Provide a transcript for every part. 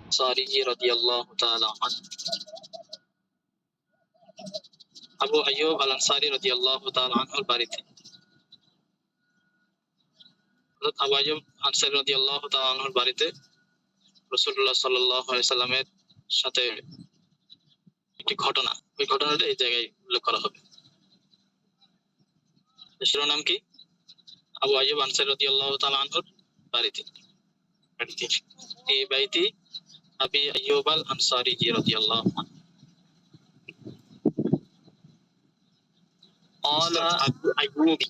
আনসারী রাদিয়াল্লাহু তাআলা আনহু। আবু আইয়ুব আল আনসারী রাদিয়াল্লাহু তাআলা আনহুর বাড়িতে, হযরত আবু আইয়ুব আনসারী রাদিয়াল্লাহু তাআলা আনহুর বাড়িতে রাসূলুল্লাহ সাল্লাল্লাহু আলাইহি সাল্লামের সাথে একটি ঘটনা, ওই ঘটনাটা এই জায়গায় উল্লেখ করা হবে। শিরোনাম কি? আবু আইয়ুব আনসারী রাদিয়াল্লাহু তাআলা আনহুর বাড়িতে। এই বাইতি আবি আইয়ুব আল আনসারী রাদিয়াল্লাহু আনহু। ক্বালা আবু আইয়ুব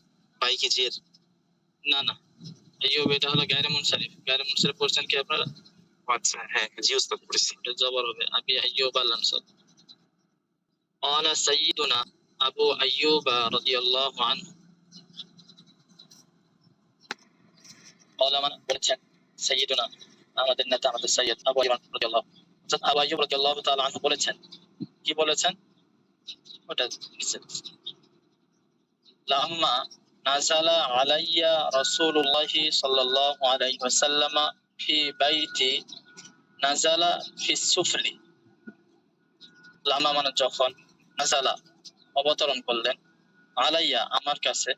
বাই কি জির? না না, আইয়ুব এটা হলো গায়রে মুনসারিফ। গায়রে মুনসারিফ পড়ছেন কি আপনারা? আচ্ছা, হ্যাঁ জি উস্তাদ পড়েছি। এটা জবর হবে আবি আইয়ুব আল আনসারী। ক্বালা সাইয়্যিদুনা আবু আইয়ুব রাদিয়াল্লাহু আনহু। ক্বালা মানে বলেছেন, সাইয়্যিদুনা আমাদের নেতা, আমাদের সাইয়্যিদ আবু আইয়ুব রাদিয়াল্লাহু আনহু। হযরত আবু আইয়ুব রাদিয়াল্লাহু তাআলা আনহু বলেছেন, কি বলেছেন? ওটা নিচে। লাম্মা নাযালা আলাইয়া রাসূলুল্লাহি সাল্লাল্লাহু আলাইহি ওয়াসাল্লাম ফি বাইতি নাযালা ফিস সুফলি। লাম্মা মানে যখন, নাযালা অবতরণ করলেন, আলাইয়া আমার কাছে,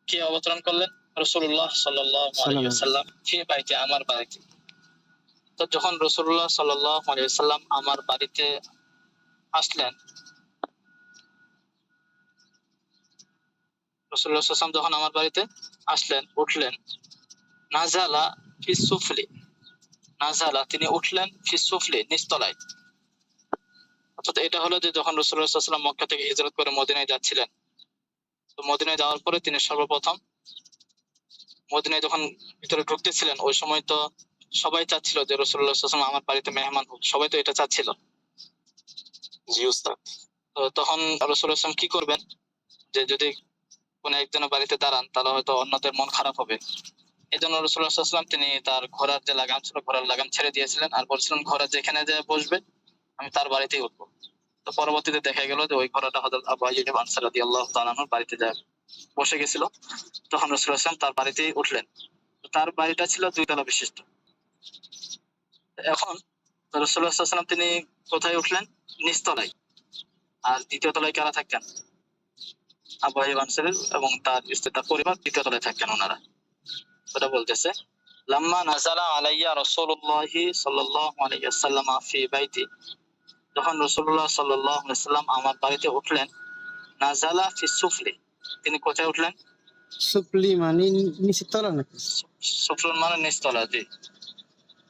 কে অবতরণ করলেন? রাসূলুল্লাহ সাল্লাল্লাহু আলাইহি ওয়াসাল্লাম ফি বাইতি আমার বাড়িতে। তো যখন রাসূলুল্লাহ সাল্লাল্লাহু আলাইহি ওয়াসাল্লাম আমার বাড়িতে আসলেন, রাসূলুল্লাহ সাল্লাল্লাহু আলাইহি ওয়াসাল্লাম যখন আমার বাড়িতে আসলেন, উঠলেন, নাযালা ফিস সুফলি, নাযালা তিনি উঠলেন, ফিস সুফলি নিচতলায়। অর্থাৎ এটা হলো যে যখন রাসূলুল্লাহ সাল্লাল্লাহু আলাইহি ওয়াসাল্লাম মক্কা থেকে হিজরত করে মদিনায় যাচ্ছিলেন, তো মদিনায় যাওয়ার পরে তিনি সর্বপ্রথম মদিনায় যখন ভিতরে ঢুকতেছিলেন, ওই সময় তো সবাই চাচ্ছিল যে রাসূলুল্লাহ সাল্লাল্লাহু আলাইহি ওয়াসাল্লাম আমার বাড়িতে মেহমান হোক, সবাই তো এটা চাচ্ছিল। জি উস্তাদ। তো তখন রাসূলুল্লাহ সাল্লাল্লাহু আলাইহি ওয়াসাল্লাম কি করবেন, যে যদি কোন একজনের বাড়িতে দাঁড়ান তাহলে হয়তো অন্যদের মন খারাপ হবে। এই জন্য রাসূলুল্লাহ সাল্লাল্লাহু আলাইহি ওয়াসাল্লাম তিনি তার ঘোড়ার যে লাগাম ছিল, ঘোড়ার লাগাম ছেড়ে দিয়েছিলেন আর বলছিলেন, ঘোড়া যেখানে যে বসবে আমি তার বাড়িতেই উঠবো। তো পরবর্তীতে দেখা গেল যে ওই ঘোড়াটা হযরত আবু আইয়ুব আনসারী রাদিয়াল্লাহু তাআলা আনহুর বাড়িতে যায় বসে গেছিল। তখন রাসূলুল্লাহ সাল্লাল্লাহু আলাইহি ওয়াসাল্লাম তার বাড়িতেই উঠলেন। তার বাড়িটা ছিল 2 তলা বিশিষ্ট। এখন রাসূলুল্লাহ সাল্লাল্লাহু আলাইহি ওয়াসাল্লাম তিনি কোথায় উঠলেন? নিচতলায়। আর দ্বিতীয় তলায় কারা থাকতেন? আবু আইয়ুব আনসারী এবং তার স্ত্রী, তার পরিবার দ্বিতীয় তলায় থাকতেন ওনারা। ওটা বলতেছে, লাম্মা নাযালা আলাইয়া রাসূলুল্লাহি সাল্লাল্লাহু আলাইহি ওয়াসাল্লাম ফি বাইতি, যখন রাসূলুল্লাহ সাল্লাল্লাহু আলাইহি ওয়াসাল্লাম আমার বাড়িতে উঠলেন, নাযালা ফিস সুফলি, তিনি কোথায় উঠলেন? সুফলি মানে নিচের তলা নাকি? সুফলুন মানে নিচতলা, জি।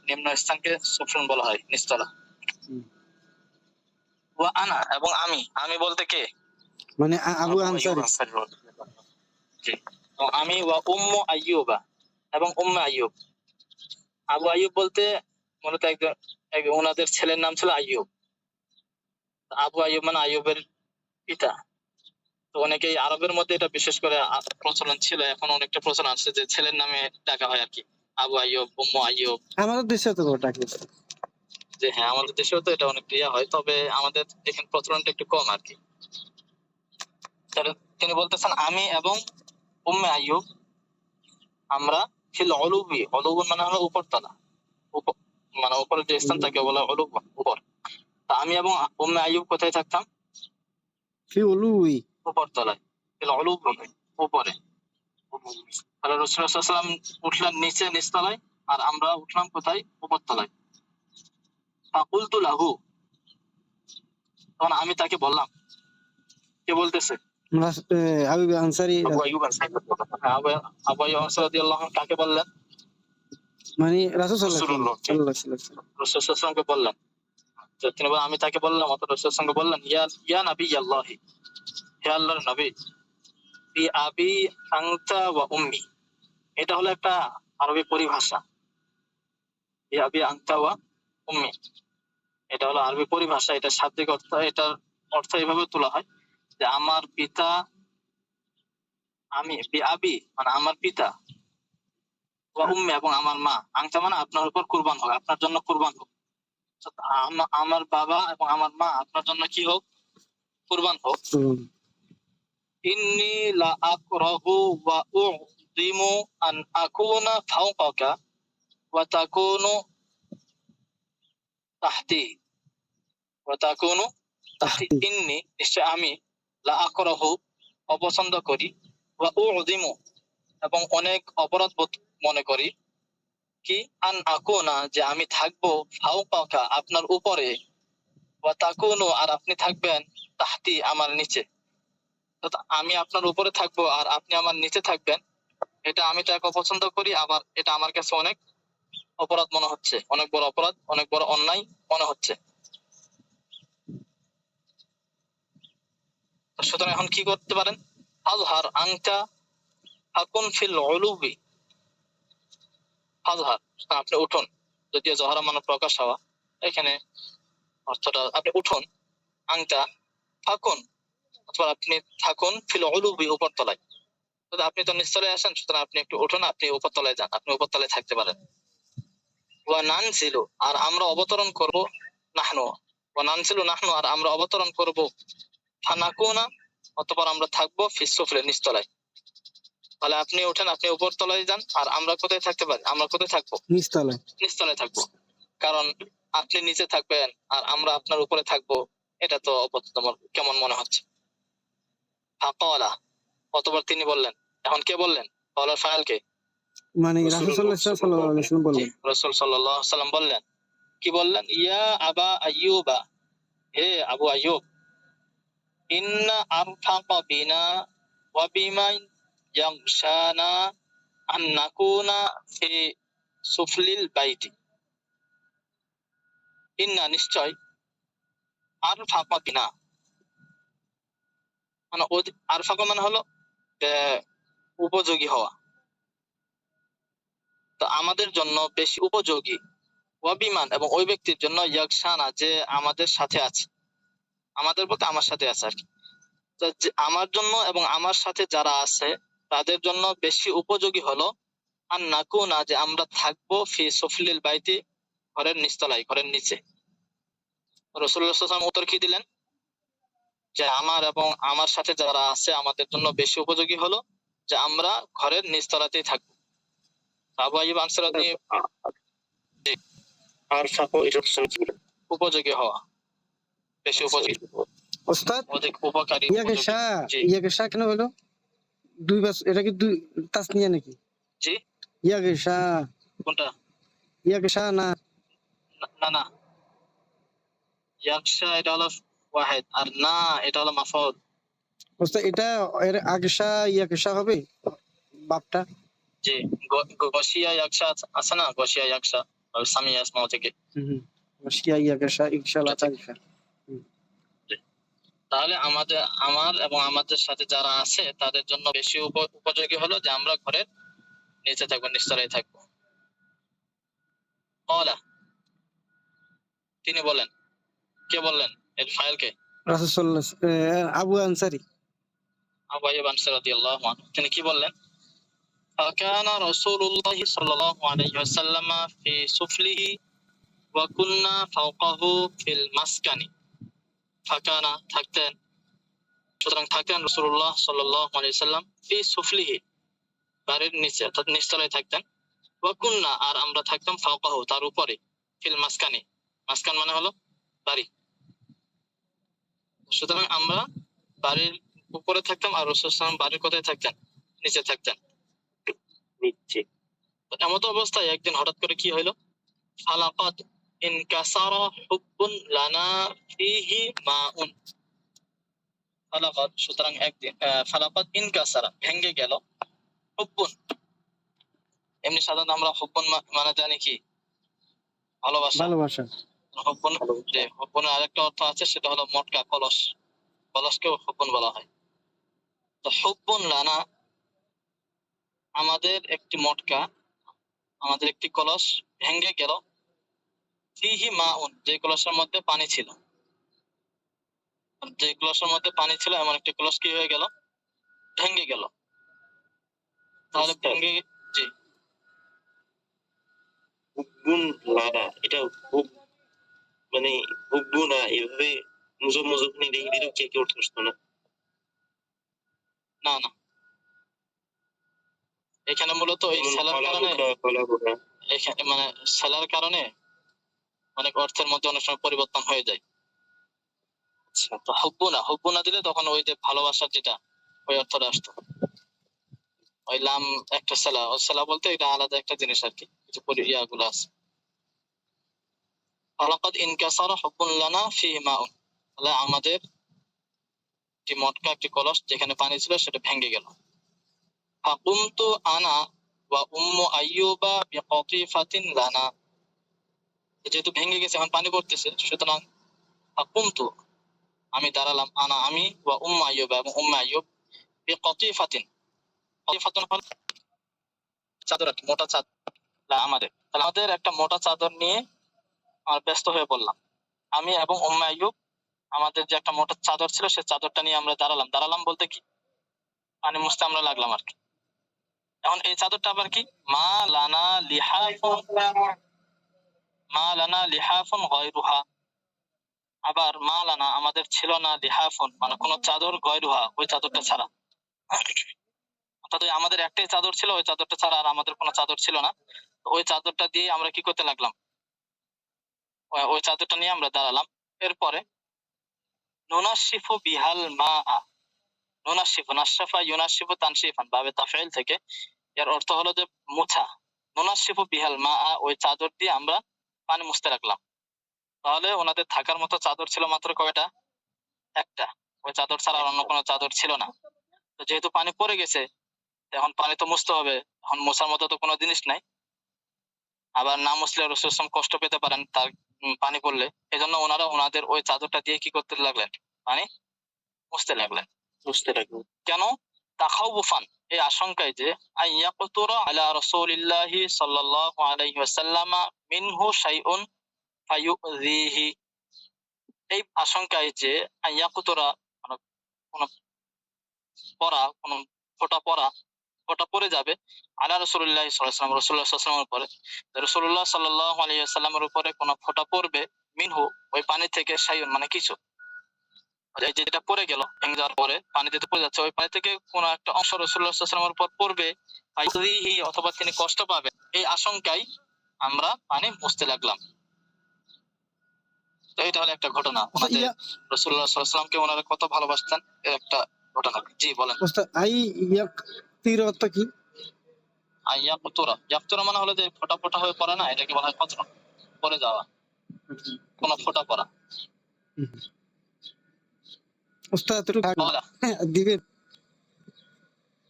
নিম্ন স্থানকে সুফলুন বলা হয়, নিচতলা। ওয়া আনা এবং আমি, আমি বলতে কে? মানে আবু আনসারী। জি। তো আমি ওয়া উম্মু আইয়ুবা এবং উম্মে আইয়ুব। আবু আইয়ুব বলতে মূলত একজন, ওনাদের ছেলের নাম ছিল আইয়ুব। আবু আইয়ুব মানে আইয়ুবের পিতা। তো অনেকেই আরবের মধ্যে এটা বিশেষ করে প্রচলন ছিল, এখন অনেকটা প্রচলন আছে যে ছেলের নামে ডাকা হয় আর কি, আবু আইয়ুব, উম্মু আইয়ুব। আমাদের দেশে তো ডাকে। যে হ্যাঁ, আমাদের দেশেও তো এটা অনেক ইয়া হয়, তবে আমাদের এখানে প্রচলনটা একটু কম আর কি। তিনি বলতেছেন, আমি এবং উম্মে আইয়ুব আমরা ফিল উলুবি, উলুব মানে হলো উপরতলা, মানে উপরের যে স্থান তাকে বলা উলুব, উপর। তা আমি এবং উম্মে আইয়ুব কোথায় থাকতাম? ফি উলুই, উপরতলায়। ফিল উলুবি, উপরে। তাহলে রাসূলুল্লাহ সাল্লাল্লাহু আলাইহি ওয়াসাল্লাম উঠলেন নিচে, নিচতলায়, আর আমরা উঠলাম কোথায়? উপরতলায়। ফাকুলতু লাহু, তখন আমি তাকে বললাম। কে বলতেছে? আবু আনসারী। আবু আইয়ুব আনসারী। আবু আইয়ুব আনসারী রাদিয়াল্লাহু আনহু কাকে বললেন? মানে রাসূল সাল্লাল্লাহু আলাইহি ওয়াসাল্লাম। রাসূল সাল্লাল্লাহু আলাইহি ওয়াসাল্লামকে বললেন। তো তিনি বলেন, আমি তাকে বললাম, অত রাসূল সাল্লাল্লাহু আলাইহি ওয়াসাল্লাম বললেন, ইয়া নবী আল্লাহ, হে আল্লাহর নবী, বি আবি আনতা ওয়া উম্মি, এটা হলো একটা আরবি পরিভাষা। বি আবি আনতা ওয়া উম্মি, এটা হলো আরবি পরিভাষা। এটা শাব্দিক অর্থ, এটার অর্থ এভাবে তোলা হয় যে আমার পিতা, আমি, বি আবি মানে আমার পিতা, ওয়া উম্মি এবং আমার মা, আনতা মানে আপনার উপর কুরবান হোক, আপনার জন্য কুরবান হোক। আমার বাবা এবং আমার মা আপনার জন্য কি হোক? কুরবান হোক। ইন্নী লা আকরাহু ওয়া উযিমু আন আকুনা ফাওকাকা ওয়া তাকুনু তাহতি ওয়া তাকুনু তাহতি, তাহতি। ইন্নি নিশ্চয় আমি, লা আকরাহু অপছন্দ করি, ওয়া উযিমু এবং অনেক অপরাধ বোধ মনে করি, কি আন আকুনা যে আমি থাকবো, ফাওকাকা আপনার উপরে, ওয়া তাকুনু আর আপনি থাকবেন, তাহতি আমার নিচে। অর্থাৎ আমি আপনার উপরে থাকবো আর আপনি আমার নিচে থাকবেন, এটা আমি তো এক অপছন্দ করি, আবার এটা আমার কাছে অনেক অপরাধ মনে হচ্ছে, অনেক বড় অপরাধ, অনেক বড় অন্যায় মনে হচ্ছে। তো সুতরাং এখন কি করতে পারেন? আজহার আংটা আকুন ফিল উলুবি, আজহার আপনি উঠুন, যদিও জহরা মানে প্রকাশ হওয়া, এখানে অর্থটা আপনি উঠুন, আংটা থাকুন অথবা আপনি থাকুন ফিল উলুবি উপরতলায়। তো আপনি তো নিচতলায় আসেন, সুতরাং আপনি একটু উঠুন, আপনি উপরতলায় যান, আপনি উপরতলায় থাকতে পারেন। ওয়া নানজিলু আর আমরা অবতরণ করব, নাহনু ওয়া নানজিলু নাহনু আর আমরা অবতরণ করব, ফানাকুনা অতঃপর আমরা থাকবো ফিস সুফলে নিচতলায়। তাহলে আপনি ওঠেন, আপনি উপর তলায় যান, আর আমরা কোথায় থাকতে পারি? আমরা কোথায় থাকবো? নিচতলায়। নিচতলায় থাকবো। কারণ আপনি নিচে থাকবেন আর আমরা আপনার উপরে থাকবো, এটা তো তোমার কেমন মনে হচ্ছে? ফাকালা অতঃপর তিনি বললেন। এখন কে বললেন? কলার ফাইল কে? মানে রাসূলুল্লাহ সাল্লাল্লাহু আলাইহি ওয়াসাল্লাম বললেন। রাসূল সাল্লাল্লাহু আলাইহি ওয়াসাল্লাম বললেন। কি বললেন? ইয়া আবা আইয়ুবা, হে আবু আইয়ুব, ইন্না আরফাকা বিনা ওয়া বিমা ইয়ামশানা আন নাকুনা ফি সুফলিল বাইতি। ইন্না নিশ্চয়, আরফাকা বিনা মানে আরফাকা মানে হলো উপযোগী হওয়া, তো আমাদের জন্য বেশি উপযোগী, ওয়াবিমান এবং ওই ব্যক্তির জন্য ইয়াকশানা যে আমাদের সাথে আছে, আমাদের বলতে আমার সাথে আছে আর কি। তো আমার জন্য এবং আমার সাথে যারা আছে তাদের জন্য বেশি উপযোগী হলো আর নাকুনা যে আমরা থাকবো ফি সুফলিল বাইতি ঘরের নিচতলায়, ঘরের নিচে। রাসূলুল্লাহ সাল্লাল্লাহু আলাইহি ওয়াসাল্লাম উত্তর কি দিলেন? যে আমার এবং আমার সাথে যারা আছে আমাদের জন্য বেশি উপযোগী হলো যে আমরা ঘরের নিচতলাতেই থাকবো। আবু আইয়ুব আনসারী আর সাকো এটা উপযোগী হওয়া, বেশি উপযোগী, ওস্তাদ অধিক উপকারী, ইয়াকে উপযোগী। শাহ, জি ইয়াকে শাহ কেন হলো? দুই বাস, এটা কি দুই তাসনিয়া নাকি? জি, ইয়াকে শাহ, কোনটা? ইয়াকে শাহ না। না না, ইয়াকশা এটা হলো ওয়াহিদ, আর না এটা হলো মাফউল। ওস্তাদ এটা এর আগে শাহ ইয়াকে শাহ হবে বাপটা? জি, গশিয়া ইয়াকশা আছে না, গশিয়া ইয়াকশা সামিয়া ইসমাও থেকে। ওশিয়া ইয়াকে শাহ ইনশাআল্লাহ তারিফা। জি। তাহলে আমাদের, আমার এবং আমাদের সাথে যারা আছে তাদের জন্য বেশি উপযোগী হলো যে আমরা ঘরের নিচে থাকবো, নিচতলায় থাকবো। ক্বালা তিনি বলেন। কে বললেন? এর ফাইল কে? রাসূলুল্লাহ আবু আনসারী। আবু আইয়ুব আনসারী রাদিয়াল্লাহু আনহু তিনি কি বললেন? ফাকানা রাসূলুল্লাহ সাল্লাল্লাহু আলাইহি ওয়াসাল্লাম ফি সুফলিহি ওয়া কুননা ফাওকাহু ফিল মাসকানি। ফাকানা থাকতেন, সুতরাং থাকতেন রাসূলুল্লাহ সাল্লাল্লাহু আলাইহি ওয়াসাল্লাম ফি সুফলিহি বাড়ির নিচে অর্থাৎ নিচতলায় থাকতেন, ওয়া কুননা আর আমরা থাকতাম ফাওকাহু তার উপরে, ফিল মাসকানি মাসকান মানে হলো বাড়ি, সুতরাং আমরা বাড়ির উপরে থাকতাম আর রাসূল সাল্লাল্লাহু আলাইহি ওয়াসাল্লাম বাড়ির কোথায় থাকতেন? নিচে থাকতেন, নিচে। এমত অবস্থায় একদিন হঠাৎ করে কি হইলো? ফালাকাত ইনকাসারা হুব্বুন লানা ফিহি মাউন। ফালাকাত সুতরাং একদিন, ফালাকাত ইনকাসারা ভেঙে গেল, হুব্বুন এমনি সাধারণত আমরা হুব্বুন মানে জানি কি? ভালোবাসা। ভালোবাসা। হুব্বুন, যে হুব্বুনের আরেকটা অর্থ আছে সেটা হলো মটকা, কলস, কলসকেও হুব্বুন বলা হয়। তো হুব্বুন লানা আমাদের একটি মটকা, আমাদের একটি কলস ভেঙে গেল, ফিহি মাউন যে কলসের মধ্যে পানি ছিল, যে কলসের মধ্যে পানি ছিল এমন একটি কলস কি হয়ে গেল? ভেঙে গেল। তাহলে ভেঙে, জি, হুব্বুন লানা এটা মানে হুব্বুনা এভাবে মুজব মুজব নিয়ে বিরক্তি কি অর্থ আসতো না? না না, এখানে মূলত এই সেলার কারণে, এখানে মানে সেলার কারণে অনেক অর্থের মধ্যে অনেক সময় পরিবর্তন হয়ে যায়। আচ্ছা, তো হুব্বু না দিলে তখন ওই যে ভালোবাসার যেটা ওই অর্থটা আসতো। ওই লাম একটা সালা, ও সালা বলতে এটা আলাদা একটা জিনিস আর কি, কিছু ইয়াগুলো আছে। ফালাকাদ ইনকাসারা হুব্বুন লানা ফিহি মাউন, তাহলে আমাদের একটি মটকা, একটি কলস যেখানে পানি ছিল সেটা ভেঙে গেল। ফাকুমতু আনা ওয়া উম্মু আইয়ুবা বিকাতিফাতিন লানা, যেহেতু ভেঙে গেছে এখন পানি পড়তেছে, সুতরাং ফাকুমতু আমি দাঁড়ালাম, আনা আমি, ওয়া উম্মু আইয়ুবা এবং উম্মু আইয়ুব, বিকাতিফাতিন, কাতিফাতুন হলো চাদর, একটা মোটা চাদর আমাদের, তাহলে আমাদের একটা মোটা চাদর নিয়ে আমরা ব্যস্ত হয়ে পড়লাম। আমি এবং উম্মু আইয়ুব আমাদের যে একটা মোটা চাদর ছিল সেই চাদরটা নিয়ে আমরা দাঁড়ালাম বলতে কি পানি মুছতে আমরা লাগলাম আর কি। এখন এই চাদরটা আবার কি, মা লানা লিহাফুন, মা লানা লিহাফুন গায়রুহা, আবার মা লানা আমাদের ছিল না, লিহাফুন মানে কোন চাদর, গায়রুহা ওই চাদরটা ছাড়া। অর্থাৎ আমাদের একটাই চাদর ছিল, ওই চাদরটা ছাড়া আর আমাদের কোনো চাদর ছিল না। ওই চাদরটা দিয়ে আমরা কি করতে লাগলাম, ওই চাদরটা নিয়ে আমরা দাঁড়ালাম। এরপরে নুনাশিফু বিহাল মা, নুনাশিফু, নাশাফা ইউনাশিফু তানশিফান বাবে তাফঈল থেকে, এর অর্থ হলো যে মোছা। নুনাশিফু বিহাল মা, ওই চাদর দিয়ে আমরা পানি মুছতে রাখলাম। তাহলে ওনাদের থাকার মতো চাদর ছিল মাত্র কয়টা, একটা। ওই চাদর ছাড়া আর অন্য কোনো চাদর ছিল না। তো যেহেতু পানি পড়ে গেছে, এখন পানি তো মুছতে হবে, এখন মোছার মতো তো কোনো জিনিস নাই। আবার না মুছলে রাসূল সাল্লাল্লাহু আলাইহি ওয়াসাল্লাম কষ্ট পেতে পারেন তার পানি পড়লে, এজন্য ওনারা ওনাদের ওই চাদরটা দিয়ে কি করতে লাগলেন, পানি মুছতে লাগলেন। কেন, তাখাউফান এই আশঙ্কায় যে আইয়াকতুরা আলা রাসূলিল্লাহি সাল্লাল্লাহু আলাইহি ওয়াসাল্লাম মিনহু শাইউন ফায়ুযিহি, এই আশঙ্কায় যে আইয়াকতুরা মানে কোন পড়া, কোন ফোঁটা পড়ে যাবে আলা রাসূলিল্লাহি সাল্লাল্লাহু আলাইহি ওয়াসাল্লাম, রাসূলুল্লাহ সাল্লাল্লাহু আলাইহি ওয়াসাল্লামের উপরে, রাসূলুল্লাহ সাল্লাল্লাহু আলাইহি ওয়াসাল্লামের উপরে কোন ফোঁটা পড়বে, মিনহু ওই পানি থেকে, শাইউন মানে কিছু, এই যে যেটা পড়ে গেল ভেঙে যাওয়ার পরে পানি যেতে পড়ে যাচ্ছে, ওই পানি থেকে কোন একটা অংশ রাসূলুল্লাহ সাল্লাল্লাহু আলাইহি ওয়াসাল্লামের উপর পড়বে, ফায়ুযিহি অথবা তিনি কষ্ট পাবেন, এই আশঙ্কায় আমরা পানি মুছতে লাগলাম। তো এটা হলো একটা ঘটনা, ওনাদের রাসূলুল্লাহ সাল্লাল্লাহু আলাইহি ওয়াসাল্লামকে ওনারা কত ভালোবাসতেন এর একটা ঘটনা। জি বলেন। ওস্তাদ আই ইয়াকতির অর্থ কি? ইয়াকতুরা মানে হলো যে ফোঁটা ফোঁটা হয়ে পড়ে না, এটাকে বলা হয় কতরা, পড়ে যাওয়া, কোন ফোঁটা পড়া। ওস্তাদ একটু বলা দিবেন?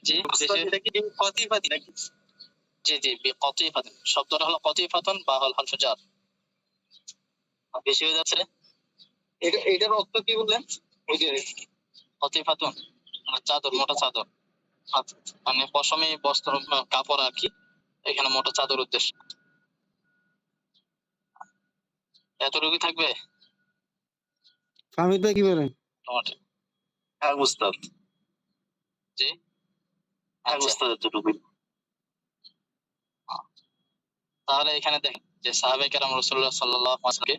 জি, এটা কি কতিফাতি নাকি? জি জি, বিকতিফাতিন শব্দটা হলো কতিফাতুন বা হল হারফে জার। বেশি হয়ে যাচ্ছে, এটার অর্থ কি বললেন? ওই যে কতিফাতুন মানে চাদর, মোটা চাদর, মানে পশমী বস্ত্র, কাপড় আর কি, এখানে মোটা চাদর উদ্দেশ্য। এতটুকু থাকবে হামিদ ভাই কি বলেন? তোমাদের? হ্যাঁ উস্তাদ। জি হ্যাঁ উস্তাদ, এতটুকুই। তাহলে এখানে দেখেন যে সাহাবায়ে কেরাম রাসূলুল্লাহ সাল্লাল্লাহু আলাইহি ওয়াসাল্লামকে